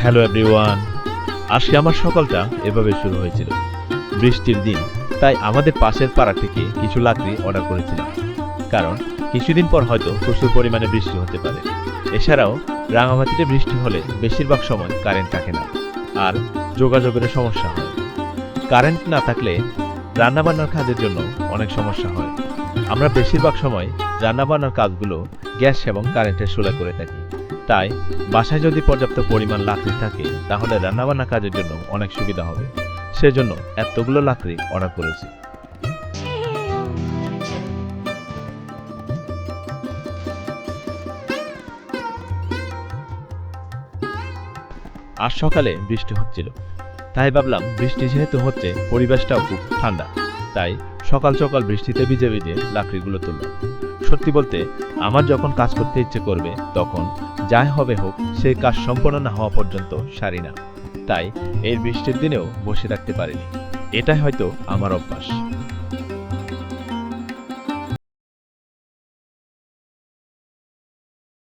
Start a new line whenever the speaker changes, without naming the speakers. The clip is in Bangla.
Hello everyone. আজকে আমার সকালটা এভাবে শুরু হয়েছিল। বৃষ্টির দিন, তাই আমাদের পাশের পাড়া থেকে কিছু লাকড়ি অর্ডার করেছিলাম, কারণ কিছুদিন পর হয়তো প্রচুর পরিমাণে বৃষ্টি হতে পারে। এছাড়াও রাঙামাটিতে বৃষ্টি হলে বেশিরভাগ সময় কারেন্ট থাকে না, আর যোগাযোগের সমস্যা হয়। কারেন্ট না থাকলে রান্নাবান্নার কাজের জন্য অনেক সমস্যা হয়। আমরা বেশিরভাগ সময় রান্নাবান্নার কাজগুলো গ্যাস এবং কারেন্টের চুলায় করে থাকি। তাই বাসায় যদি পর্যাপ্ত পরিমাণ লাকড়ি থাকে তাহলে রান্নাবান্না কাজের জন্য অনেক সুবিধা হবে। সেজন্য এতগুলো লাকড়ি অর্ডার করেছি। আজ সকালে বৃষ্টি হচ্ছিল, তাই ভাবলাম বৃষ্টি যেহেতু হচ্ছে পরিবেশটাও খুব ঠান্ডা, তাই সকাল সকাল বৃষ্টিতে ভিজে ভিজে লাকড়িগুলো তুললাম। সত্যি বলতে আমার যখন কাজ করতে ইচ্ছে করবে তখন যাই হবে হোক সেই কাজ সম্পন্ন না হওয়া পর্যন্ত সারি না। তাই এই বৃষ্টির দিনেও বসে থাকতে পারিনি। এটাই হয়তো আমার অভ্যাস।